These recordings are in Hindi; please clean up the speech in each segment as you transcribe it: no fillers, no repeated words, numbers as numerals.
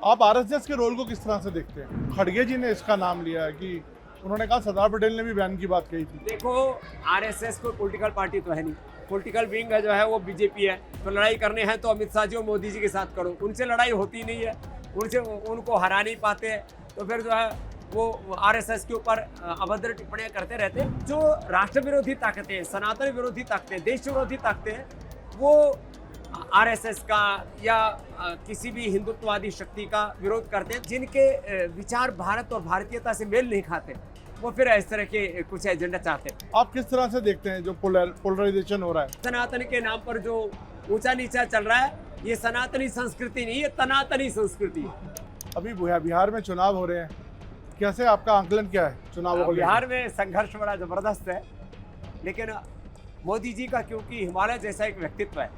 आप आरएसएस के रोल को किस तरह से देखते हैं? खड़गे जी ने इसका नाम लिया है कि उन्होंने कहा सरदार पटेल ने भी बैन की बात कही थी। देखो, आरएसएस कोई पॉलिटिकल पार्टी तो है नहीं। पॉलिटिकल विंग है जो है वो बीजेपी है। तो लड़ाई करने हैं तो अमित शाह जी और मोदी जी के साथ करो। उनसे लड़ाई होती नहीं है, उनसे उनको हरा नहीं पाते हैं। तो फिर जो है वो आरएसएस के ऊपर अभद्र टिप्पणियां करते रहते हैं। जो राष्ट्र विरोधी ताकतें, सनातन विरोधी ताकतें, देश विरोधी ताकतें, वो आरएसएस का या किसी भी हिंदुत्ववादी शक्ति का विरोध करते हैं। जिनके विचार भारत और भारतीयता से मेल नहीं खाते, वो फिर इस तरह के कुछ एजेंडा चाहते हैं। आप किस तरह से देखते हैं जो पोलराइजेशन हो रहा है? सनातन के नाम पर जो ऊंचा नीचा चल रहा है, ये सनातनी संस्कृति नहीं, ये तनातनी संस्कृति है। अभी बिहार में चुनाव हो रहे हैं, कैसे आपका आंकलन क्या है चुनावों को लेकर? बिहार में संघर्ष बड़ा जबरदस्त है, लेकिन मोदी जी का क्योंकि हिमालय जैसा एक व्यक्तित्व है,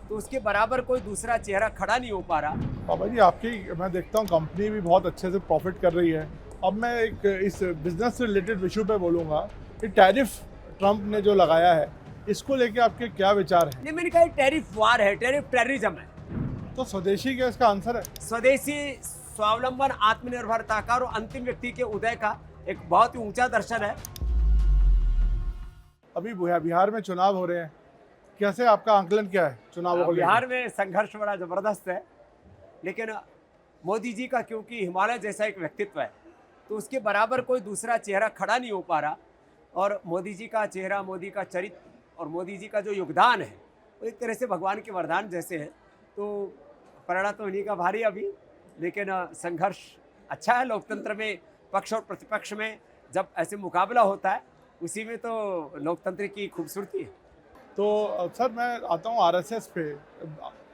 तो उसके बराबर कोई दूसरा चेहरा खड़ा नहीं हो पा रहा। बाबा जी, आपकी मैं देखता हूँ कंपनी भी बहुत अच्छे से प्रॉफिट कर रही है। अब मैं एक इस बिजनेस से रिलेटेड इशू पे बोलूँगा कि टैरिफ ट्रंप ने जो लगाया है, इसको लेके आपके क्या विचार हैं? नहीं, मैंने कहा टैरिफ वार है, टैरिफ टेररिज्म है। तो स्वदेशी क्या इसका आंसर है? स्वदेशी, स्वावलंबन, आत्मनिर्भरता का और अंतिम व्यक्ति के उदय का एक बहुत ही ऊंचा दर्शन है। अभी बिहार में चुनाव हो रहे हैं, कैसे आपका आंकलन क्या है चुनावों को लेकर? बिहार में संघर्ष बड़ा जबरदस्त है, लेकिन मोदी जी का क्योंकि हिमालय जैसा एक व्यक्तित्व है, तो उसके बराबर कोई दूसरा चेहरा खड़ा नहीं हो पा रहा। और मोदी जी का चेहरा, मोदी का चरित्र और मोदी जी का जो योगदान है, वो एक तरह से भगवान के वरदान जैसे है। तो पलड़ा तो इन्हीं का भारी अभी, लेकिन संघर्ष अच्छा है। लोकतंत्र में पक्ष और प्रतिपक्ष में जब ऐसे मुकाबला होता है, उसी में तो लोकतंत्र की खूबसूरती है। तो सर, मैं आता हूँ आरएसएस पे।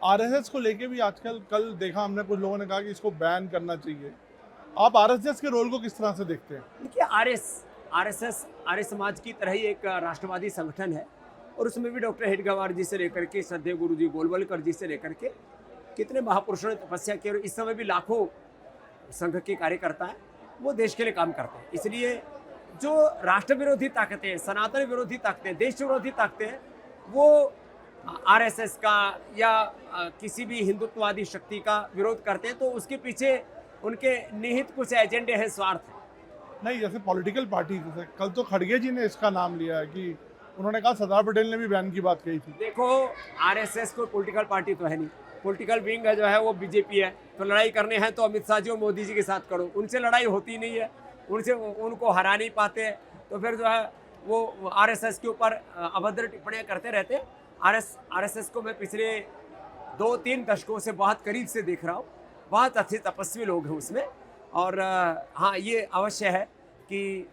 आरएसएस को लेके भी आजकल, कल देखा हमने, कुछ लोगों ने कहा कि इसको बैन करना चाहिए। आप आरएसएस के रोल को किस तरह से देखते हैं? देखिए, आरएसएस आर्य समाज की तरह ही एक राष्ट्रवादी संगठन है, और उसमें भी डॉक्टर हेडगेवार जी से लेकर के श्रद्धेय गुरु जी गोलवलकर जी से लेकर के कितने महापुरुषों ने तपस्या की, और इस समय भी लाखों संघ के कार्यकर्ता हैं, वो देश के लिए काम करते हैं। इसलिए जो राष्ट्र विरोधी ताकतें, सनातन विरोधी ताकतें, देश विरोधी ताकतें, वो आरएसएस का या किसी भी हिंदुत्ववादी शक्ति का विरोध करते हैं। तो उसके पीछे उनके निहित कुछ एजेंडे हैं, स्वार्थ है। नहीं, जैसे पॉलिटिकल पार्टी, जैसे कल तो खड़गे जी ने इसका नाम लिया है कि उन्होंने कहा सरदार पटेल ने भी बैन की बात कही थी। देखो, आरएसएस कोई पॉलिटिकल पार्टी तो है नहीं। पॉलिटिकल विंग है जो है वो बीजेपी है। तो लड़ाई करने हैं तो अमित शाह जी और मोदी जी के साथ करो। उनसे लड़ाई होती नहीं है, उनसे उनको हरा नहीं पाते हैं। तो फिर जो है वो आरएसएस के ऊपर अभद्र टिप्पणियां करते रहते हैं। आरएसएस को मैं पिछले 2-3 दशकों से बहुत करीब से देख रहा हूँ। बहुत अच्छे तपस्वी लोग हैं उसमें। और हाँ, ये अवश्य है कि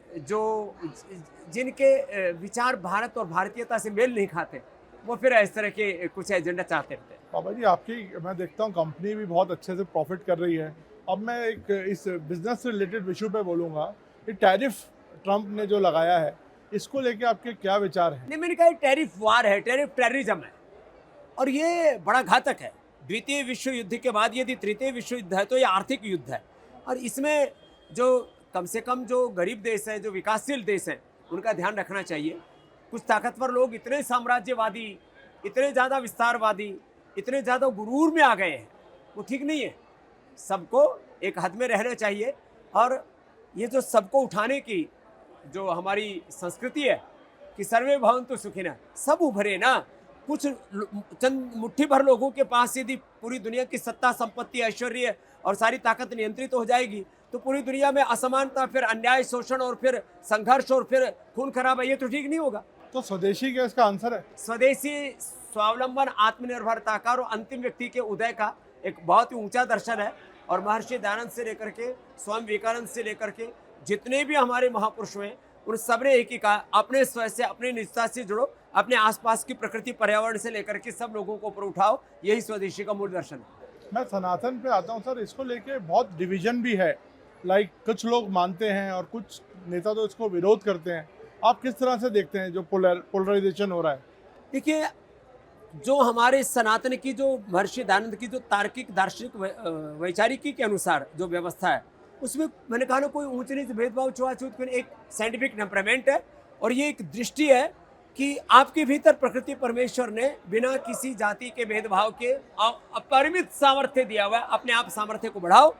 जिनके विचार भारत और भारतीयता से मेल नहीं खाते, वो फिर इस तरह के कुछ एजेंडा चाहते रहते हैं। बाबा जी, आपकी मैं देखता हूँ कंपनी भी बहुत अच्छे से प्रॉफिट कर रही है। अब मैं एक इस बिजनेस से रिलेटेड इशू पे बोलूँगा कि टैरिफ ट्रंप ने जो लगाया है, इसको लेके आपके क्या विचार हैं? नहीं, मैंने कहा टैरिफ वार है, टैरिफ टेररिज्म है, और ये बड़ा घातक है। द्वितीय विश्व युद्ध के बाद यदि तृतीय विश्व युद्ध है, तो ये आर्थिक युद्ध है। और इसमें जो कम से कम जो गरीब देश हैं, जो विकासशील देश हैं, उनका ध्यान रखना चाहिए। कुछ ताकतवर लोग इतने साम्राज्यवादी, इतने ज़्यादा विस्तारवादी, इतने ज़्यादा गुरूर में आ गए हैं, वो ठीक नहीं है। सबको एक हद में रहना चाहिए। और ये जो सबको उठाने की जो हमारी संस्कृति है कि सर्वे भवन्तु सुखिनः, सब उभरे ना। कुछ चंद मुट्ठी भर लोगों के पास यदि पूरी दुनिया की सत्ता, संपत्ति, ऐश्वर्य और सारी ताकत नियंत्रित हो जाएगी, तो पूरी दुनिया में असमानता, फिर अन्याय, शोषण और फिर संघर्ष और फिर खून खराबा, ये तो ठीक नहीं होगा। तो स्वदेशी क्या इसका आंसर है? स्वदेशी, स्वावलंबन, आत्मनिर्भरता का और अंतिम व्यक्ति के उदय का एक बहुत ही ऊंचा दर्शन है। और महर्षि दयानंद से लेकर के स्वामी विवेकानंद से लेकर के जितने भी हमारे महापुरुष हुए, उन सब ने एक ही कहा, अपने स्वयं से, अपनी निजता से जुड़ो, अपने आसपास की प्रकृति, पर्यावरण से लेकर के सब लोगों को ऊपर उठाओ। यही स्वदेशी का मूल दर्शन है। मैं सनातन पे आता हूँ सर। इसको लेके बहुत डिवीजन भी है। कुछ लोग मानते हैं और कुछ नेता तो इसको विरोध करते हैं। आप किस तरह से देखते हैं जो पोलराइजेशन हो रहा है? देखिए, जो हमारे सनातन की, जो महर्षि दयानंद की जो तार्किक, दार्शनिक, वैचारिकी के अनुसार जो व्यवस्था है, उसमें मैंने कहा ना, कोई ऊंच नीच भेदभाव, छुआछूत, एक साइंटिफिक टेम्परामेंट है। और ये एक दृष्टि है कि आपके भीतर प्रकृति परमेश्वर ने बिना किसी जाति के भेदभाव के अपरिमित सामर्थ्य दिया हुआ है। अपने आप सामर्थ्य को बढ़ाओ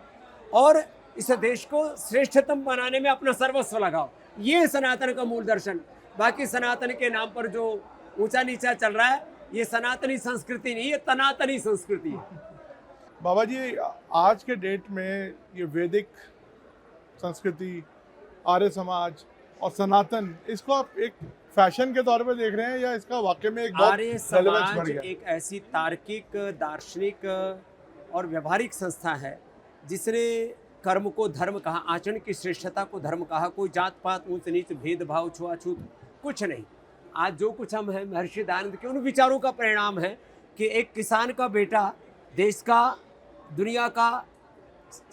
और इस देश को श्रेष्ठतम बनाने में अपना सर्वस्व लगाओ। ये सनातन का मूल दर्शन। बाकी सनातन के नाम पर जो ऊंचा नीचा चल रहा है, ये सनातनी संस्कृति नहीं, ये तनातनी संस्कृति है। बाबा जी, आज के डेट में ये वैदिक संस्कृति, आर्य समाज और सनातन, इसको आप एक फैशन के तौर पे देख रहे हैं या इसका वाकई में एक बहुत आर्य relevance समाज बढ़ गया? एक ऐसी तार्किक, दार्शनिक और व्यवहारिक संस्था है जिसने कर्म को धर्म कहा, आचरण की श्रेष्ठता को धर्म कहा। कोई जात पात, ऊंच नीच, भेदभाव, छुआछूत कुछ नहीं। आज जो कुछ हम हैं महर्षि दयानंद के उन विचारों का परिणाम है कि एक किसान का बेटा देश का, दुनिया का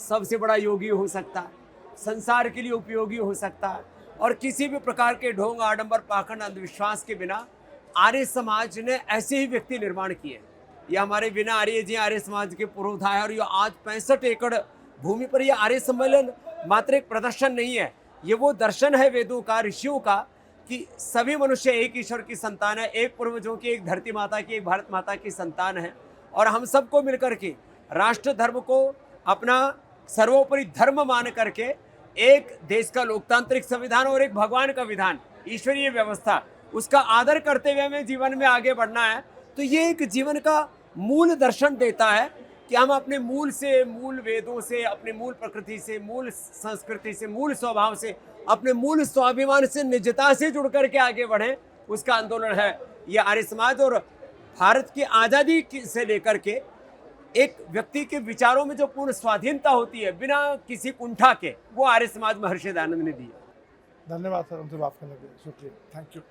सबसे बड़ा योगी हो सकता है, संसार के लिए उपयोगी हो सकता है, और किसी भी प्रकार के ढोंग, आडंबर, पाखंड, अंधविश्वास के बिना आर्य समाज ने ऐसे ही व्यक्ति निर्माण किए। ये हमारे बिना आर्य जी आर्य समाज के पुरोधा है, और ये आज 65 एकड़ भूमि पर ये आर्य सम्मेलन मात्र एक प्रदर्शन नहीं है, ये वो दर्शन है वेदों का, ऋषियों का, कि सभी मनुष्य एक ईश्वर की संतान है, एक पूर्वजों की, एक धरती माता की, एक भारत माता की संतान है। और हम सबको मिलकर के राष्ट्र धर्म को अपना सर्वोपरि धर्म मान करके एक देश का लोकतांत्रिक संविधान और एक भगवान का विधान, ईश्वरीय व्यवस्था, उसका आदर करते हुए हमें जीवन में आगे बढ़ना है। तो ये एक जीवन का मूल दर्शन देता है कि हम अपने मूल से, मूल वेदों से, अपने मूल प्रकृति से, मूल संस्कृति से, मूल स्वभाव से, अपने मूल स्वाभिमान से, निजता से जुड़ करके आगे बढ़ें। उसका आंदोलन है ये आर्य समाज। और भारत की आज़ादी से लेकर के एक व्यक्ति के विचारों में जो पूर्ण स्वाधीनता होती है बिना किसी कुंठा के, वो आर्य समाज महर्षि दयानंद ने दी है। धन्यवाद सर, हमसे बात करने के लिए, शुक्रिया, थैंक यू।